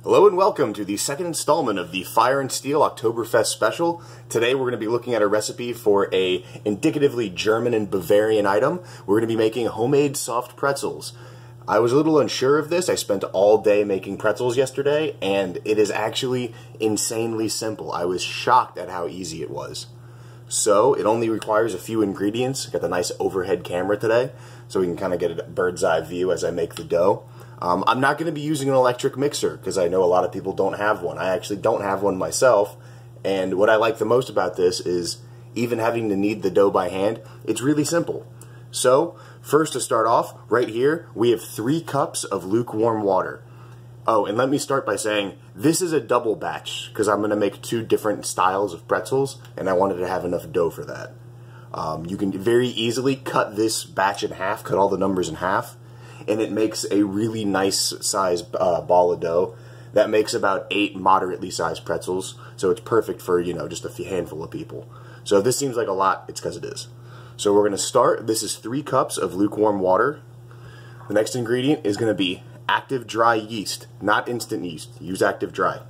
Hello and welcome to the second installment of the Fire and Steel Oktoberfest special. Today we're going to be looking at a recipe for a indicatively German and Bavarian item. We're going to be making homemade soft pretzels. I was a little unsure of this. I spent all day making pretzels yesterday, and it is actually insanely simple. I was shocked at how easy it was. So it only requires a few ingredients. Got the nice overhead camera today, so we can kind of get a bird's eye view as I make the dough. I'm not going to be using an electric mixer because I know a lot of people don't have one. I actually don't have one myself, and what I like the most about this is even having to knead the dough by hand, it's really simple. So first, to start off, right here we have 3 cups of lukewarm water. Oh, and let me start by saying this is a double batch because I'm going to make 2 different styles of pretzels, and I wanted to have enough dough for that. You can very easily cut this batch in half, cut all the numbers in half, and it makes a really nice size ball of dough that makes about 8 moderately sized pretzels, so it's perfect for, you know, just a handful of people. So if this seems like a lot, it's because it is. So we're going to start. This is 3 cups of lukewarm water. The next ingredient is going to be active dry yeast, not instant yeast. Use active dry.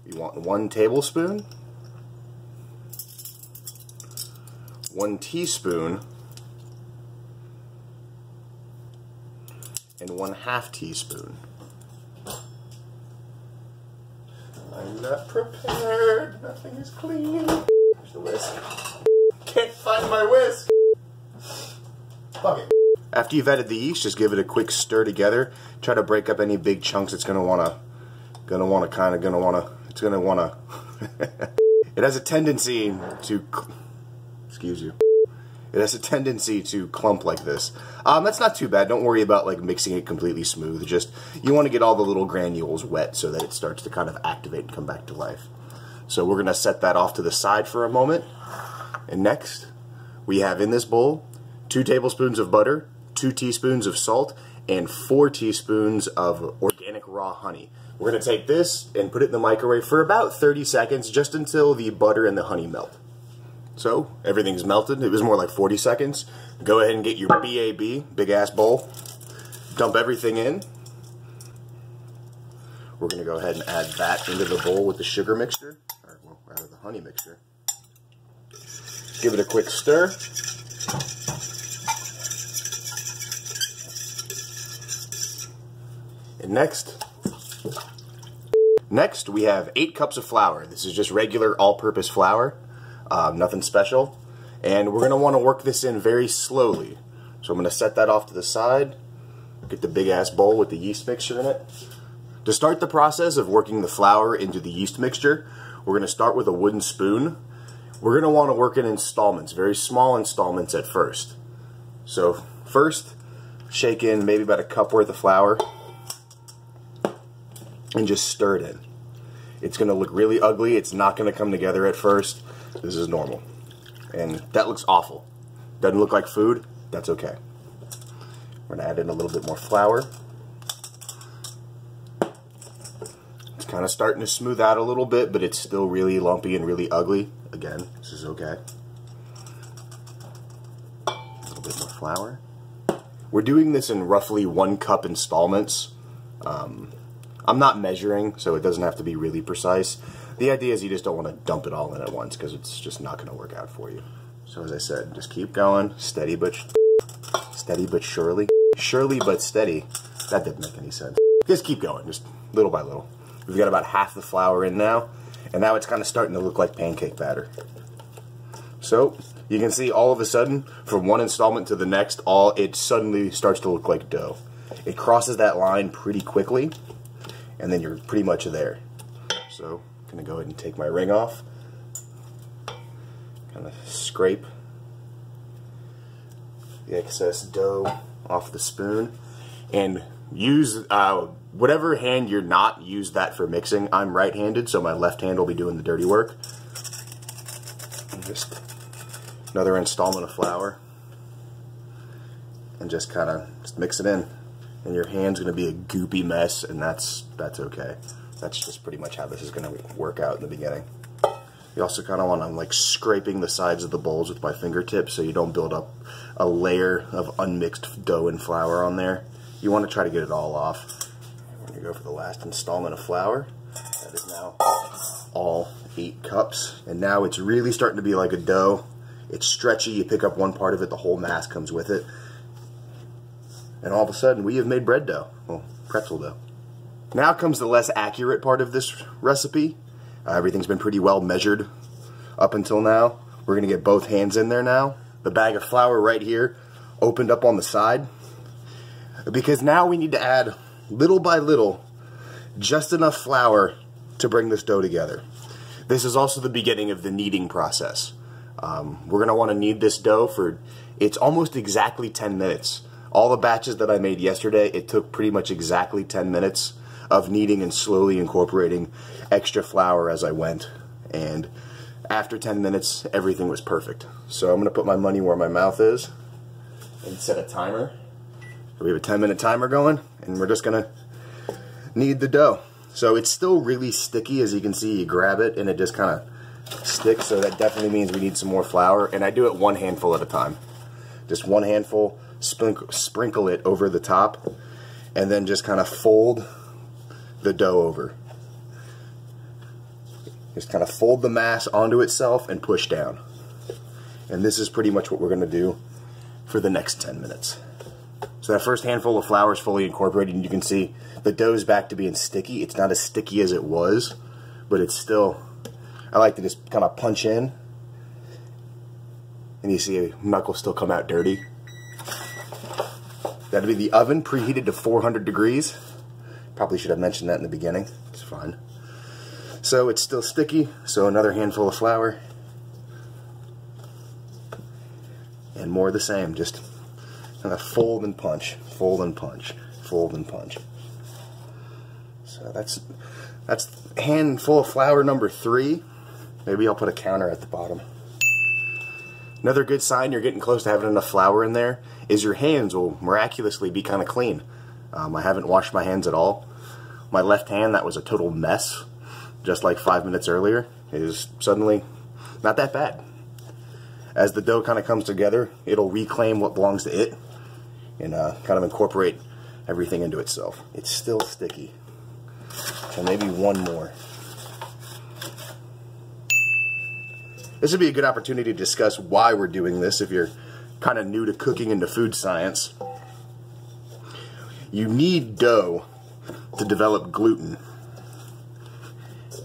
You want 1 tablespoon, 1 teaspoon, and 1/2 teaspoon. I'm not prepared. Nothing is clean. There's the whisk. Can't find my whisk. Fuck it. After you've added the yeast, just give it a quick stir together. Try to break up any big chunks. It's gonna wanna. It has a tendency to. Excuse you. It has a tendency to clump like this. That's not too bad. Don't worry about like mixing it completely smooth. Just you want to get all the little granules wet so that it starts to kind of activate and come back to life. So we're going to set that off to the side for a moment. And next, we have in this bowl 2 tablespoons of butter, 2 teaspoons of salt, and 4 teaspoons of organic raw honey. We're going to take this and put it in the microwave for about 30 seconds, just until the butter and the honey melt. So, everything's melted. It was more like 40 seconds. Go ahead and get your BAB, big ass bowl. Dump everything in. We're going to go ahead and add that into the bowl with the sugar mixture, or well, rather the honey mixture. Give it a quick stir. And next we have 8 cups of flour. This is just regular all-purpose flour. Nothing special, and we're going to want to work this in very slowly. So I'm going to set that off to the side, get the big ass bowl with the yeast mixture in it. To start the process of working the flour into the yeast mixture, we're going to start with a wooden spoon. We're going to want to work in installments, very small installments at first. So first, shake in maybe about a cup worth of flour and just stir it in. It's going to look really ugly. It's not going to come together at first. This is normal. And that looks awful. Doesn't look like food. That's okay. We're going to add in a little bit more flour. It's kind of starting to smooth out a little bit, but it's still really lumpy and really ugly. Again, this is okay. A little bit more flour. We're doing this in roughly 1 cup installments. I'm not measuring, so it doesn't have to be really precise. The idea is you just don't want to dump it all in at once because it's just not going to work out for you. So as I said, just keep going, steady but surely. Surely but steady. That didn't make any sense. Just keep going, just little by little. We've got about half the flour in now, and now it's kind of starting to look like pancake batter. So you can see all of a sudden, from one installment to the next, it suddenly starts to look like dough. It crosses that line pretty quickly, and then you're pretty much there. So I'm going to go ahead and take my ring off, kind of scrape the excess dough off the spoon, and use whatever hand you're not, use that for mixing. I'm right-handed, so my left hand will be doing the dirty work. And just another installment of flour, and just kind of mix it in. And your hand's going to be a goopy mess, and that's okay. That's just pretty much how this is going to work out in the beginning. You also kind of want to like scraping the sides of the bowls with my fingertips so you don't build up a layer of unmixed dough and flour on there. You want to try to get it all off. When we go for the last installment of flour. That is now all 8 cups. And now it's really starting to be like a dough. It's stretchy, you pick up one part of it, the whole mass comes with it. And all of a sudden, we have made bread dough. Well, pretzel dough. Now comes the less accurate part of this recipe. Everything's been pretty well measured up until now. We're going to get both hands in there now. The bag of flour right here opened up on the side. Because now we need to add, little by little, just enough flour to bring this dough together. This is also the beginning of the kneading process. We're going to want to knead this dough for, it's almost exactly 10 minutes. All the batches that I made yesterday, it took pretty much exactly 10 minutes of kneading and slowly incorporating extra flour as I went. And after 10 minutes, everything was perfect. So I'm going to put my money where my mouth is and set a timer. We have a 10-minute timer going, and we're just going to knead the dough. So it's still really sticky. As you can see, you grab it and it just kind of sticks, so that definitely means we need some more flour. And I do it one handful at a time. Just one handful, sprinkle it over the top, and then just kind of fold the dough over. Just kind of fold the mass onto itself and push down. And this is pretty much what we're going to do for the next 10 minutes. So that first handful of flour is fully incorporated, and you can see the dough's back to being sticky. It's not as sticky as it was, but it's still, I like to just kind of punch in, and you see knuckles still come out dirty. That'll be the oven preheated to 400 degrees. Probably should have mentioned that in the beginning. It's fine. So it's still sticky, so another handful of flour. And more of the same, just kind of fold and punch, fold and punch, fold and punch. So that's handful of flour number 3. Maybe I'll put a counter at the bottom. Another good sign you're getting close to having enough flour in there is your hands will miraculously be kind of clean. I haven't washed my hands at all. My left hand, that was a total mess, just like 5 minutes earlier, is suddenly not that bad. As the dough kind of comes together, it'll reclaim what belongs to it and kind of incorporate everything into itself. It's still sticky. So maybe one more. This would be a good opportunity to discuss why we're doing this if you're kind of new to cooking and to food science. You need dough to develop gluten.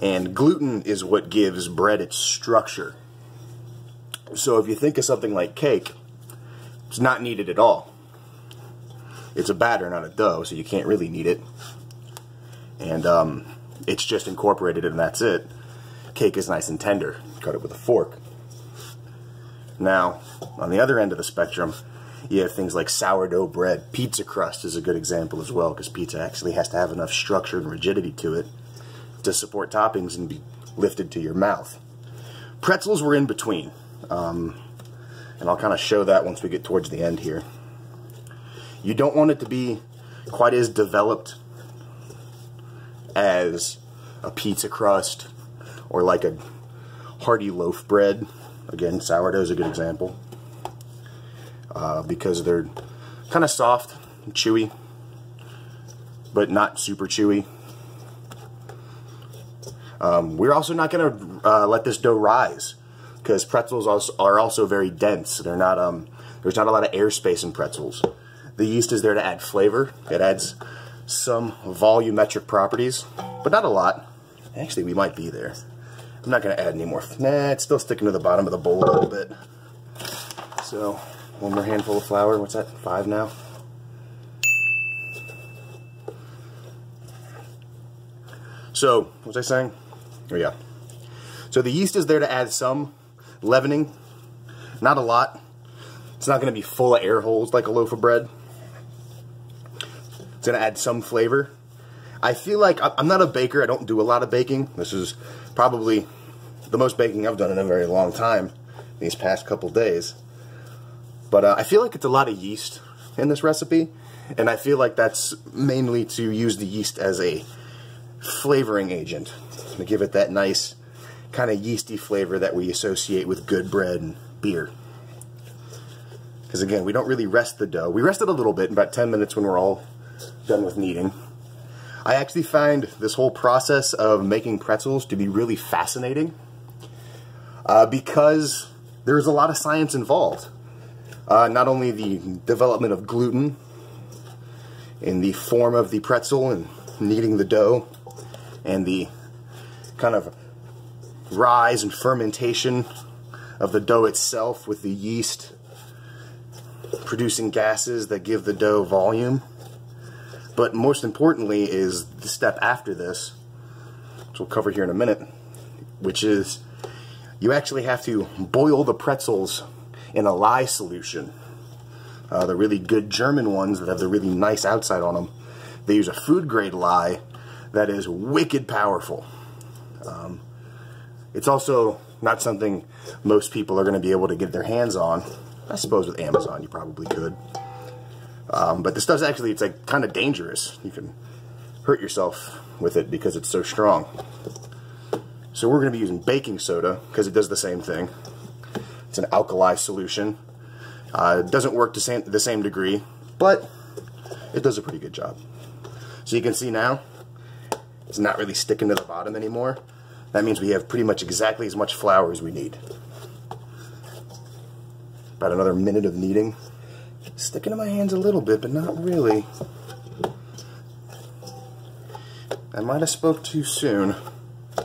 And gluten is what gives bread its structure. So if you think of something like cake, it's not kneaded at all. It's a batter, not a dough, so you can't really knead it. And it's just incorporated and that's it. Cake is nice and tender. Cut it with a fork. Now, on the other end of the spectrum, you have things like sourdough bread. Pizza crust is a good example as well, because pizza actually has to have enough structure and rigidity to it to support toppings and be lifted to your mouth. Pretzels were in between, and I'll kind of show that once we get towards the end here. You don't want it to be quite as developed as a pizza crust or like a hearty loaf bread. Again, sourdough is a good example. Because they're kind of soft and chewy, but not super chewy. We're also not going to let this dough rise, because pretzels are also very dense. They're not, there's not a lot of airspace in pretzels. The yeast is there to add flavor. It adds some volumetric properties, but not a lot. Actually, we might be there. I'm not going to add any more. Nah, it's still sticking to the bottom of the bowl a little bit. So, one more handful of flour. What's that? 5 now? So, what was I saying? Oh yeah. So the yeast is there to add some leavening. Not a lot. It's not going to be full of air holes like a loaf of bread. It's going to add some flavor. I feel like, I'm not a baker. I don't do a lot of baking. This is probably the most baking I've done in a very long time these past couple days. But I feel like it's a lot of yeast in this recipe, and I feel like that's mainly to use the yeast as a flavoring agent, to give it that nice kind of yeasty flavor that we associate with good bread and beer. Because again, we don't really rest the dough. We rest it a little bit, about 10 minutes when we're all done with kneading. I actually find this whole process of making pretzels to be really fascinating because there's a lot of science involved. Not only the development of gluten in the form of the pretzel and kneading the dough, and the kind of rise and fermentation of the dough itself with the yeast producing gases that give the dough volume. But most importantly is the step after this, which we'll cover here in a minute, which is you actually have to boil the pretzels in a lye solution. The really good German ones that have the really nice outside on them, they use a food grade lye that is wicked powerful. It's also not something most people are going to be able to get their hands on. I suppose with Amazon you probably could. But this stuff's actually, it's like kind of dangerous. You can hurt yourself with it because it's so strong. So we're going to be using baking soda because it does the same thing. It's an alkali solution. It doesn't work to the same degree, but it does a pretty good job. So you can see now, it's not really sticking to the bottom anymore. That means we have pretty much exactly as much flour as we need. About another minute of kneading. Sticking to my hands a little bit, but not really. I might have spoke too soon. I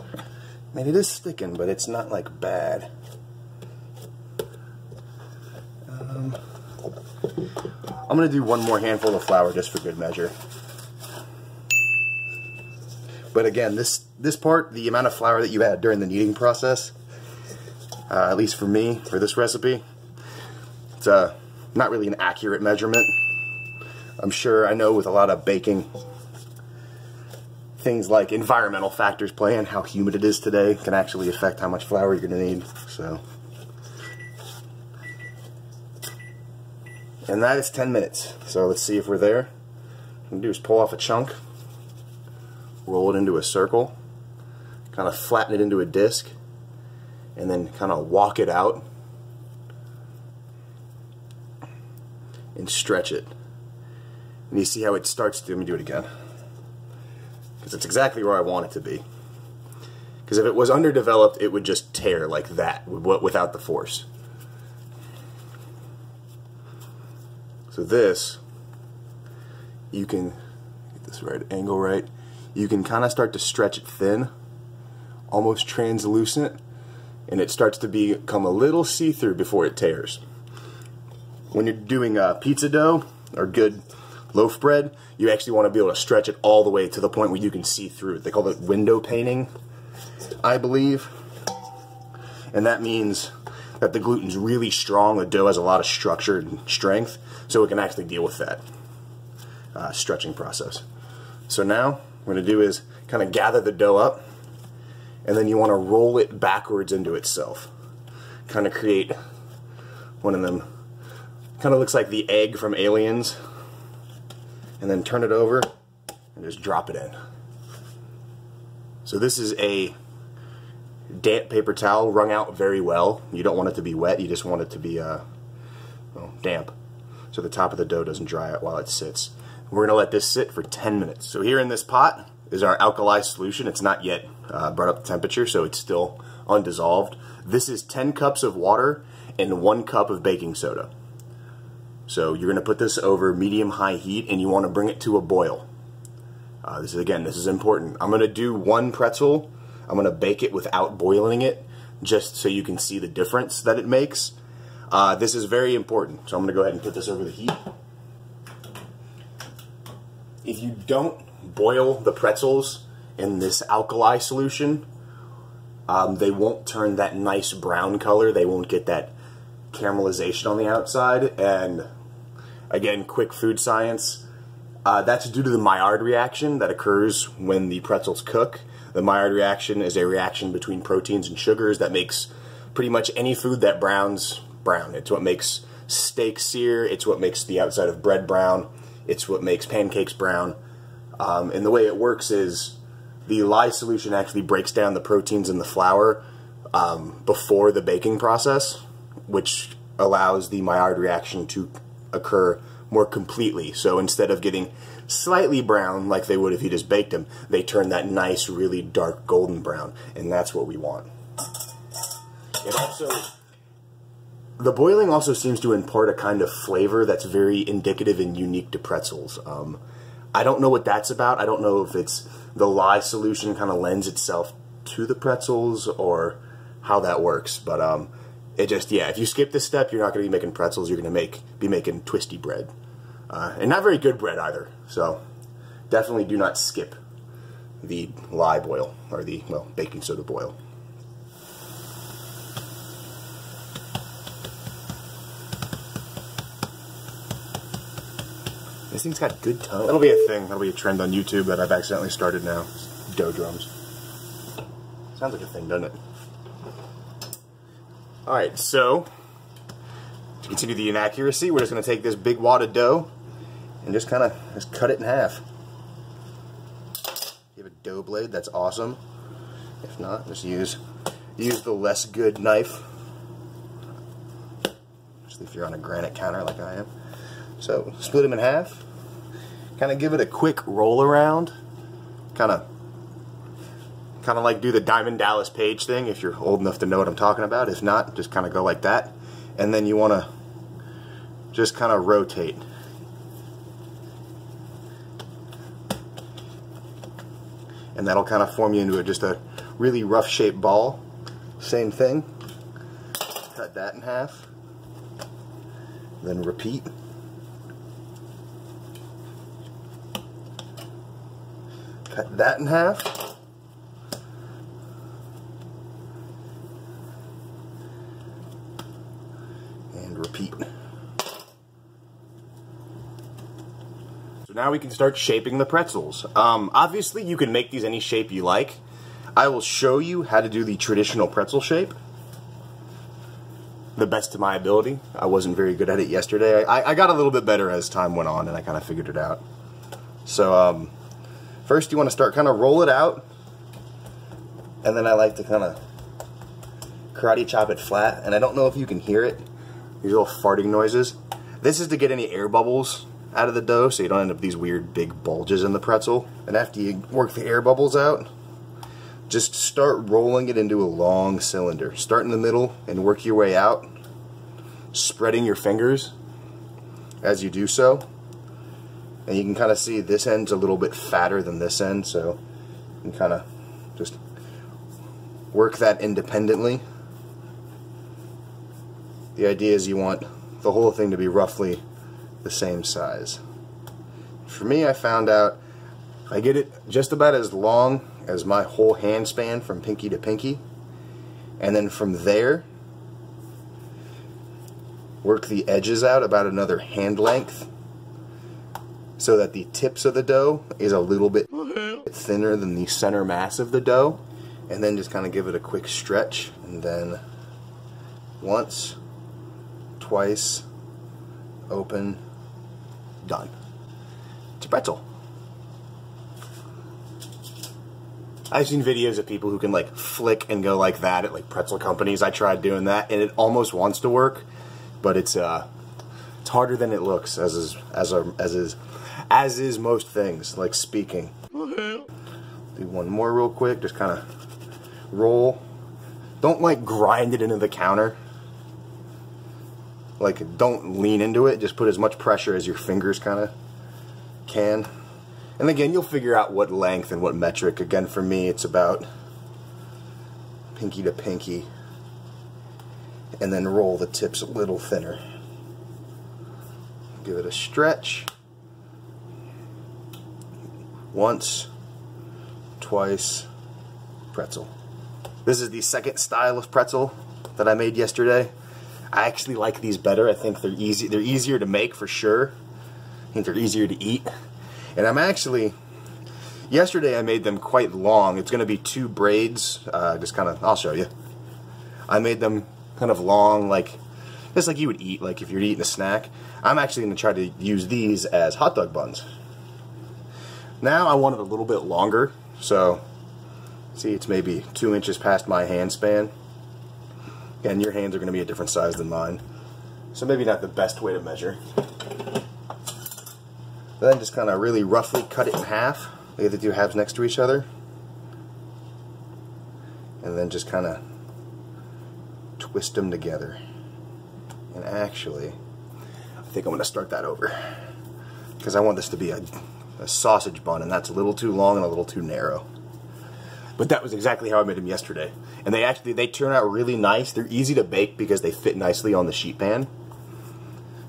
mean, it is sticking, but it's not like bad. I'm going to do one more handful of flour just for good measure. But again, this part, the amount of flour that you add during the kneading process, at least for me, for this recipe, it's not really an accurate measurement. I'm sure, I know with a lot of baking, things like environmental factors play in. How humid it is today can actually affect how much flour you're going to need. So, and that is 10 minutes. So let's see if we're there. What I'm going to do is pull off a chunk, roll it into a circle, kind of flatten it into a disc, and then kind of walk it out and stretch it. And you see how it starts to, let me do it again, because it's exactly where I want it to be. Because if it was underdeveloped, it would just tear like that without the force. So this, you can get this right angle right. You can kind of start to stretch it thin, almost translucent, and it starts to become a little see-through before it tears. When you're doing pizza dough or good loaf bread, you actually want to be able to stretch it all the way to the point where you can see through it. They call it window painting, I believe. And that means that the gluten's really strong, the dough has a lot of structure and strength, so it can actually deal with that stretching process. So now, what we're going to do is kind of gather the dough up, and then you want to roll it backwards into itself. Kind of create one of them, kind of looks like the egg from Aliens, and then turn it over and just drop it in. So this is a damp paper towel, wrung out very well. You don't want it to be wet, you just want it to be damp, so the top of the dough doesn't dry out while it sits. We're going to let this sit for 10 minutes. So here in this pot is our alkali solution. It's not yet brought up to temperature, so it's still undissolved. This is 10 cups of water and 1 cup of baking soda. So you're going to put this over medium-high heat, and you want to bring it to a boil. This is important. I'm going to do one pretzel. I'm going to bake it without boiling it, just so you can see the difference that it makes. This is very important, so I'm going to go ahead and put this over the heat. If you don't boil the pretzels in this alkali solution, they won't turn that nice brown color. They won't get that caramelization on the outside. And again, quick food science, that's due to the Maillard reaction that occurs when the pretzels cook. The Maillard reaction is a reaction between proteins and sugars that makes pretty much any food that browns brown. It's what makes steak sear, it's what makes the outside of bread brown, it's what makes pancakes brown. And the way it works is the lye solution actually breaks down the proteins in the flour before the baking process, which allows the Maillard reaction to occur more completely. So instead of getting slightly brown like they would if you just baked them. They turn that nice, really dark golden brown, and that's what we want. It also, the boiling also seems to impart a kind of flavor that's very indicative and unique to pretzels. I don't know what that's about. I don't know if it's the lye solution kind of lends itself to the pretzels or how that works, but it just, yeah, if you skip this step, you're not going to be making pretzels. You're going to be making twisty bread. And not very good bread either. So definitely do not skip the lye boil, or the, well, baking soda boil. This thing's got good tone. That'll be a thing. That'll be a trend on YouTube that I've accidentally started now. Dough drums. Sounds like a thing, doesn't it? Alright, so to continue the inaccuracy, we're just going to take this big wad of dough and just kind of cut it in half. If you have a dough blade, that's awesome. If not, just use the less good knife. Especially if you're on a granite counter like I am. So split them in half. Kind of give it a quick roll around. Kind of like do the Diamond Dallas Page thing if you're old enough to know what I'm talking about. If not, just kind of go like that. And then you want to just kind of rotate. And that'll kind of form you into just a really rough shaped ball. Same thing. Cut that in half. Then repeat. Cut that in half. And repeat. So now we can start shaping the pretzels. Obviously you can make these any shape you like. I will show you how to do the traditional pretzel shape. The best of my ability. I wasn't very good at it yesterday. I got a little bit better as time went on and I kind of figured it out. So first you want to start kind of roll it out, and then I like to kind of karate chop it flat, and I don't know if you can hear it, these little farting noises. This is to get any air bubbles out of the dough so you don't end up with these weird big bulges in the pretzel. And after you work the air bubbles out, just start rolling it into a long cylinder. Start in the middle and work your way out, spreading your fingers as you do so. And you can kind of see this end's a little bit fatter than this end, so you can kind of just work that independently. The idea is you want the whole thing to be roughly the same size. For me, I found out I get it just about as long as my whole hand span from pinky to pinky, and then from there work the edges out about another hand length, so that the tips of the dough is a little bit thinner than the center mass of the dough. And then just kind of give it a quick stretch, and then once, twice, open, done. It's a pretzel. I've seen videos of people who can like flick and go like that at like pretzel companies. I tried doing that and it almost wants to work, but it's harder than it looks, as is most things, like speaking. Do one more real quick, just kind of roll. Don't like grind it into the counter. Like, don't lean into it, just put as much pressure as your fingers kind of can. And again, you'll figure out what length and what metric. Again, for me, it's about pinky to pinky. And then roll the tips a little thinner. Give it a stretch. Once, twice, pretzel. This is the second style of pretzel that I made yesterday. I actually like these better. I think they're easy. They're easier to make for sure. I think they're easier to eat. And I'm actually, yesterday I made them quite long. It's going to be 2 braids. Just kind of, I'll show you. I made them kind of long, like just like you would eat, like if you're eating a snack. I'm actually going to try to use these as hot dog buns. Now I want it a little bit longer, so see, it's maybe 2 inches past my hand span. And your hands are going to be a different size than mine, so maybe not the best way to measure. Then just kind of really roughly cut it in half. Leave the two halves next to each other. And then just kind of twist them together. And actually, I think I'm going to start that over. Because I want this to be a sausage bun, and that's a little too long and a little too narrow. But that was exactly how I made them yesterday. And they turn out really nice. They're easy to bake because they fit nicely on the sheet pan.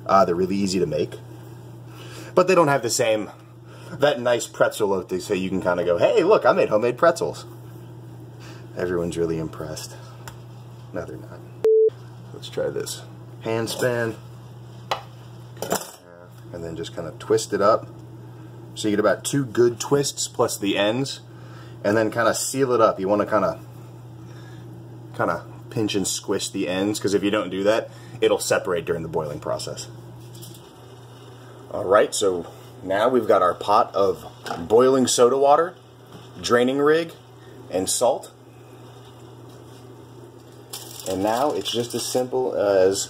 They're really easy to make. But they don't have the same, that nice pretzel look. They say you can kind of go, hey, look, I made homemade pretzels. Everyone's really impressed. No, they're not. Let's try this. Hand span. And then just kind of twist it up. So you get about 2 good twists plus the ends. And then kind of seal it up. You want to kind of pinch and squish the ends, because if you don't do that, it'll separate during the boiling process. Alright, so now we've got our pot of boiling soda water, draining rig, and salt. And now it's just as simple as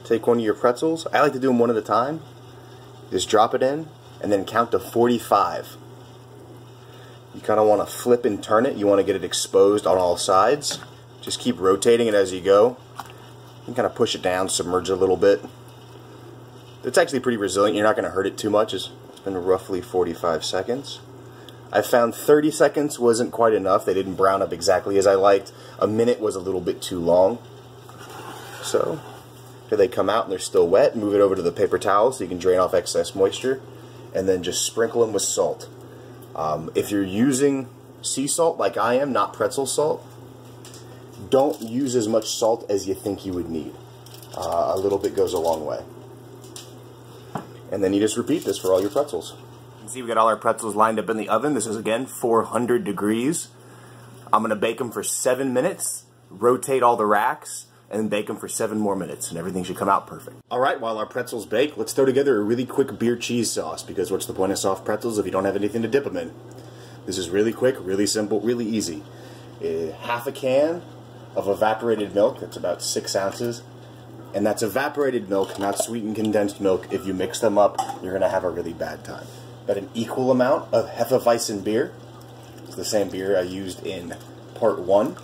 take one of your pretzels. I like to do them one at a time. Just drop it in and then count to 45. You kind of want to flip and turn it. You want to get it exposed on all sides. Just keep rotating it as you go. You can kind of push it down, submerge it a little bit. It's actually pretty resilient. You're not going to hurt it too much. It's been roughly 45 seconds. I found 30 seconds wasn't quite enough. They didn't brown up exactly as I liked. A minute was a little bit too long. So, here they come out and they're still wet. Move it over to the paper towel so you can drain off excess moisture. And then just sprinkle them with salt. If you're using sea salt like I am, not pretzel salt, don't use as much salt as you think you would need. A little bit goes a long way. And then you just repeat this for all your pretzels. You can see we got all our pretzels lined up in the oven. This is, again, 400 degrees. I'm going to bake them for 7 minutes, rotate all the racks, and then bake them for 7 more minutes, and everything should come out perfect. Alright, while our pretzels bake, let's throw together a really quick beer cheese sauce, because what's the point of soft pretzels if you don't have anything to dip them in? This is really quick, really simple, really easy. Half a can of evaporated milk, that's about 6 ounces. And that's evaporated milk, not sweetened condensed milk. If you mix them up, you're going to have a really bad time. But an equal amount of Hefeweizen beer. It's the same beer I used in part 1.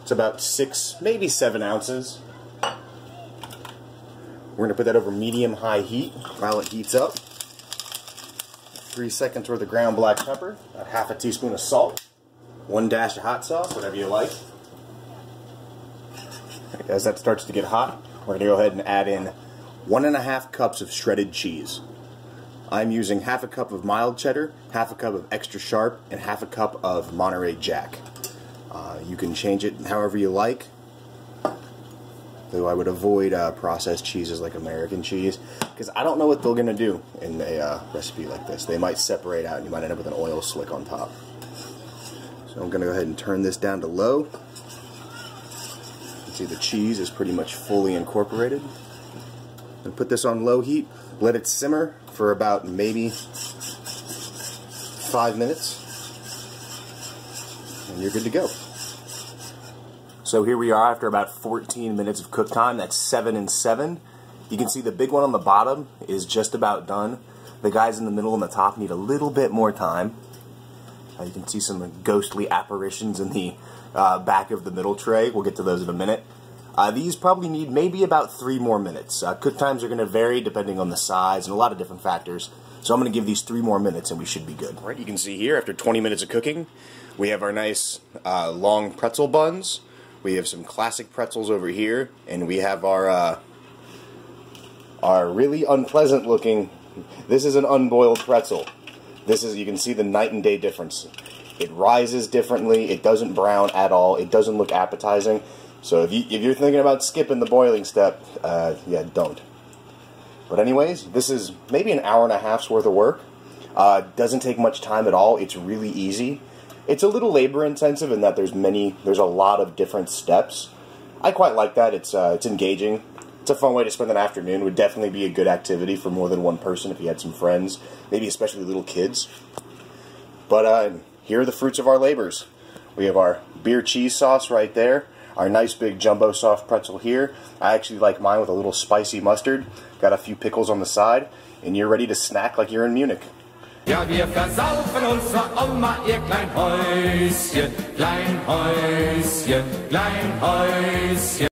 It's about 6, maybe 7 ounces. We're going to put that over medium-high heat while it heats up. 3 seconds worth of ground black pepper, about half a teaspoon of salt, 1 dash of hot sauce, whatever you like. As that starts to get hot, we're going to go ahead and add in 1½ cups of shredded cheese. I'm using half a cup of mild cheddar, half a cup of extra sharp, and half a cup of Monterey Jack. You can change it however you like, though I would avoid processed cheeses like American cheese, because I don't know what they're going to do in a recipe like this. They might separate out and you might end up with an oil slick on top. So I'm going to go ahead and turn this down to low. See, the cheese is pretty much fully incorporated. And put this on low heat, let it simmer for about maybe 5 minutes, and you're good to go. So here we are after about 14 minutes of cook time. That's 7 and 7. You can see the big one on the bottom is just about done. The guys in the middle and the top need a little bit more time. You can see some ghostly apparitions in the back of the middle tray. We'll get to those in a minute. These probably need maybe about 3 more minutes. Cook times are going to vary depending on the size and a lot of different factors. So I'm going to give these 3 more minutes and we should be good. All right, you can see here after 20 minutes of cooking, we have our nice long pretzel buns. We have some classic pretzels over here, and we have our really unpleasant looking. This is an unboiled pretzel. This is, you can see the night and day difference. It rises differently. It doesn't brown at all. It doesn't look appetizing. So if you're thinking about skipping the boiling step, yeah, don't. But anyways, this is maybe an hour and a half's worth of work. Doesn't take much time at all. It's really easy. It's a little labor intensive in that there's a lot of different steps. I quite like that. It's engaging. It's a fun way to spend an afternoon. Would definitely be a good activity for more than one person if you had some friends, maybe especially little kids. But here are the fruits of our labors. We have our beer cheese sauce right there. Our nice big jumbo soft pretzel here. I actually like mine with a little spicy mustard. Got a few pickles on the side. and you're ready to snack like you're in Munich. Ja, wir versaufen unsere Oma ihr Kleinhäuschen, Kleinhäuschen, Kleinhäuschen.